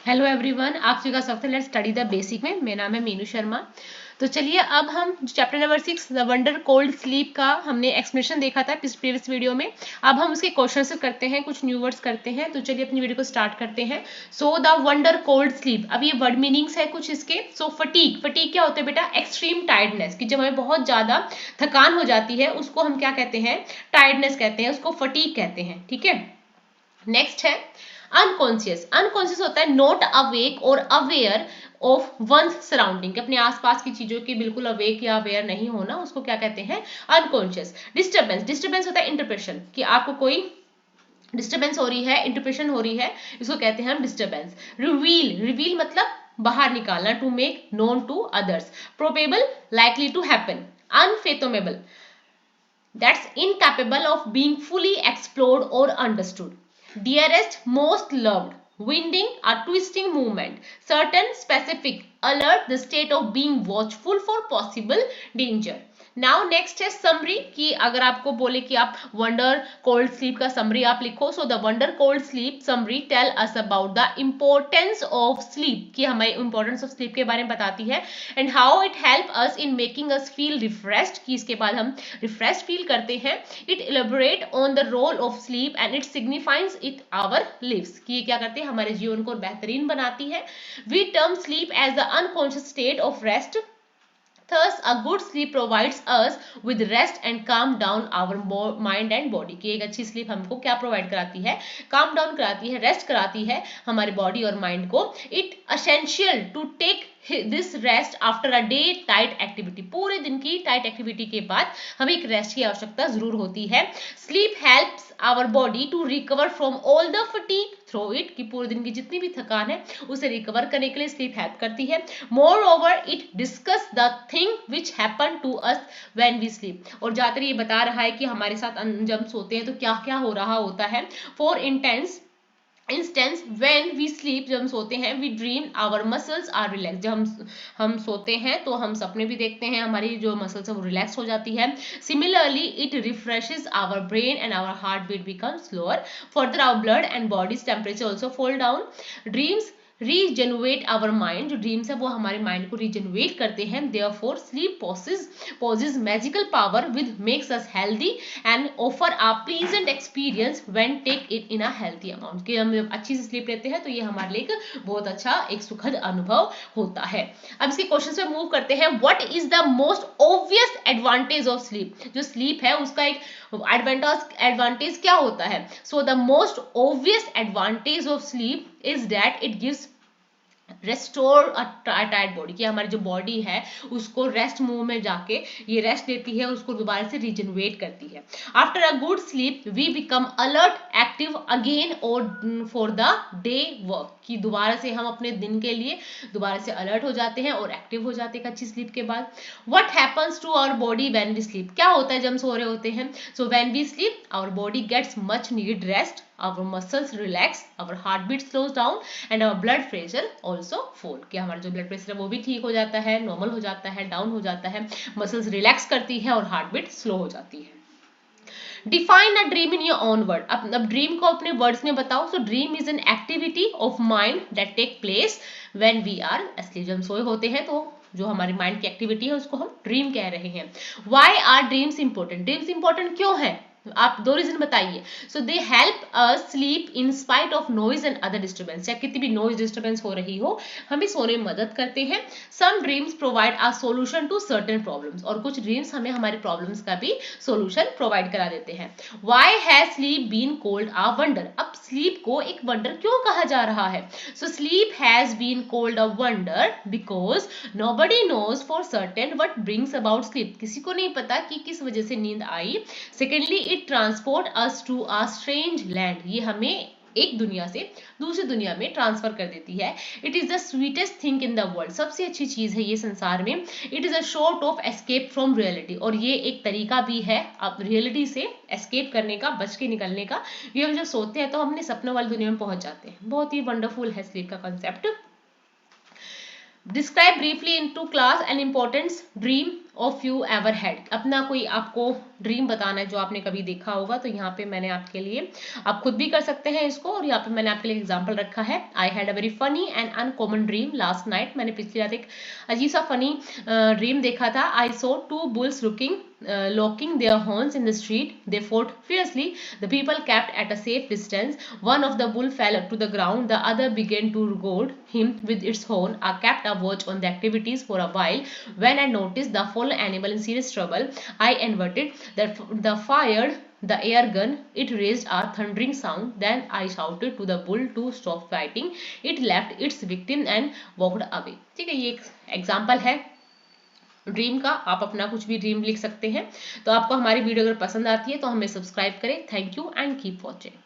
Hello everyone, आप सभी का स्वागत है लेट्स स्टडी द बेसिक में। मेरा नाम है मीनू शर्मा। तो चलिए अब हम chapter number 6 the wonder called sleep का हमने एक्सप्लेनेशन देखा था प्रीवियस वीडियो में। अब हम उसके क्वेश्चन करते हैं, कुछ न्यू वर्ड्स करते हैं। तो चलिए अपनी वीडियो को स्टार्ट करते हैं। सो द वंडर कोल्ड स्लीप, अब ये वर्ड मीनिंग्स है कुछ इसके। सो फटीग, फटीग क्या होता है बेटा? एक्सट्रीम टायर्डनेस, कि जब हमें बहुत ज्यादा थकान हो जाती है उसको हम क्या कहते हैं? टायर्डनेस कहते हैं, उसको फटीग कहते हैं। ठीक है, नेक्स्ट है अनकॉन्शियस। अनकॉन्शियस होता है नॉट अवेक और अवेयर ऑफ वंस सराउंडिंग, अपने आसपास की चीजों की बिल्कुल अवेक या अवेयर नहीं होना, उसको क्या कहते हैं? अनकॉन्शियस। डिस्टर्बेंस, डिस्टर्बेंस होता है इंटरप्रेशन, कि आपको कोई डिस्टर्बेंस हो रही है, इंटरप्रेशन हो रही है, इसको कहते हैं हम डिस्टर्बेंस। रिवील, रिवील मतलब बाहर निकालना, to make known to others. Probable, likely to happen. Unfathomable, that's incapable of being fully explored or understood. Dearest, most loved, winding, a twisting movement, certain, specific, alert, the state of being watchful for possible danger. Now next है summary, कि अगर आपको बोले कि आप wonder called sleep का summary आप लिखो। So the wonder called sleep summary tell us about the importance of sleep, कि हमें इम्पोर्टेंस ऑफ स्लीप के बारे में बताती है, and how it help us in making us feel refreshed, कि इसके बाद हम रिफ्रेश फील करते हैं। It elaborate on the role of sleep and it signifies it our lives, कि ये क्या करते हैं? हमारे जीवन को बेहतरीन बनाती है। We term sleep as the unconscious state of rest. Thus, a good sleep provides us with rest and calm down our mind and body, कि एक अच्छी स्लीप हमको क्या प्रोवाइड कराती है? काम डाउन कराती है, रेस्ट कराती है हमारे बॉडी और माइंड को। It essential to take this rest after a day tight activity, पूरे दिन की टाइट एक्टिविटी के बाद हमें एक रेस्ट की आवश्यकता जरूर होती है। Sleep helps our body to recover from all the fatigue through it, कि पूरे दिन की जितनी भी थकान है उसे रिकवर करने के लिए स्लीप हेल्प करती है। Moreover it discuss the thing which happen to us when we sleep, और ज्यादातर ये बता रहा है कि हमारे साथ जब हम सोते हैं तो क्या क्या हो रहा होता है। For instance when we sleep, जब हम सोते हैं, we dream our muscles are relax, जब हम सोते हैं तो हम सपने भी देखते हैं, हमारी जो मसल्स है वो रिलैक्स हो जाती है। Similarly it refreshes our brain and our heart beat become slower. Further our blood and bodies temperature also fall down. Dreams regenerate our mind, जो ड्रीम्स है वो हमारे माइंड को रीजनरेट करते हैं। Therefore sleep possesses magical power with makes us healthy and offer a pleasant experience when take it in a healthy amount, कि हम जब अच्छी से स्लीप लेते हैं तो ये हमारे लिए एक बहुत अच्छा एक सुखद अनुभव होता है। अब इसके क्वेश्चन पे मूव करते हैं। What is the most obvious advantage of sleep, जो स्लीप है उसका एक एडवांटेज क्या होता है? So the most obvious advantage of sleep is that it gives restore a tired body, कि हमारी जो बॉडी है उसको रेस्ट मूव में जाके ये रेस्ट देती है, उसको दोबारा से रिजनरेट करती है। After a good sleep we become alert active again और फॉर द डे वर्क, कि दोबारा से हम अपने दिन के लिए दोबारा से अलर्ट हो जाते हैं और एक्टिव हो जाते हैं अच्छी स्लीप के बाद। What happens to our body when we sleep, क्या होता है जब हम सो रहे होते हैं? So when we sleep our body gets much needed rest, our muscles relax, our heartbeat slows down and our blood pressure also fall, कि हमारा जो ब्लड प्रेशर है वो भी ठीक हो जाता है, नॉर्मल हो जाता है, डाउन हो जाता है, मसल्स रिलैक्स करती है और हार्टबीट स्लो हो जाती है। Define a dream in your own word, अब ड्रीम को अपने वर्ड्स में बताओ। So dream is an activity of mind that take place when we are asleep, जब हम सोए होते हैं तो जो हमारी माइंड की एक्टिविटी है उसको हम ड्रीम कह रहे हैं। Why are dreams important, dreams important क्यों है? आप दो रीजन बताइए। So they help us sleep in spite of noise and other disturbance, या कितनी भी नॉइज डिस्टर्बेंस हो रही हो हमें सोने में मदद करते हैं। Some dreams provide a solution to certain problems, और कुछ ड्रीम्स हमें हमारे प्रॉब्लम्स का भी सॉल्यूशन प्रोवाइड करा देते हैं। Why has sleep been called a wonder, अब स्लीप को एक वंडर क्यों कहा जा रहा है? So sleep has been called a wonder because nobody knows for certain what brings about sleep, किसी को नहीं पता कि किस वजह से नींद आई। Secondly it transport us to a strange land, ये हमें एक दुनिया से दूसरी दुनिया में ट्रांसफर कर देती है। It is the sweetest thing in the world, सबसे अच्छी चीज है ये संसार में। It is a short of escape from reality, और ये एक तरीका भी है अब रियलिटी से एस्केप करने का, बच के निकलने का। ये हम जब सोते हैं तो हमने सपनों वाली दुनिया में पहुंच जाते हैं। बहुत ही वंडरफुल है स्लीप का concept. Describe briefly into class an importance dream of you ever had, अपना कोई आपको ड्रीम बताना है जो आपने कभी देखा होगा। तो यहाँ पे मैंने आपके लिए, आप खुद भी कर सकते हैं इसको, और यहाँ पे मैंने आपके लिए एग्जांपल रखा है। I had a very funny and uncommon dream last night, मैंने पिछली रात एक अजीब सा फनी ड्रीम देखा था। I saw two bulls locking their horns in the street. They fought fiercely. The people kept at a safe distance. One of the bull fell to the ground. The other began to goad him with its horn. I kept a watch on the activities for a while. When I noticed the fallen animal in serious trouble, I inverted the fired the air gun. It raised a thundering sound. Then I shouted to the bull to stop fighting. It left its victim and walked away. ठीक है, ये एक example है dream का। आप अपना कुछ भी ड्रीम लिख सकते हैं। तो आपको हमारी वीडियो अगर पसंद आती है तो हमें सब्सक्राइब करें। Thank you and keep watching.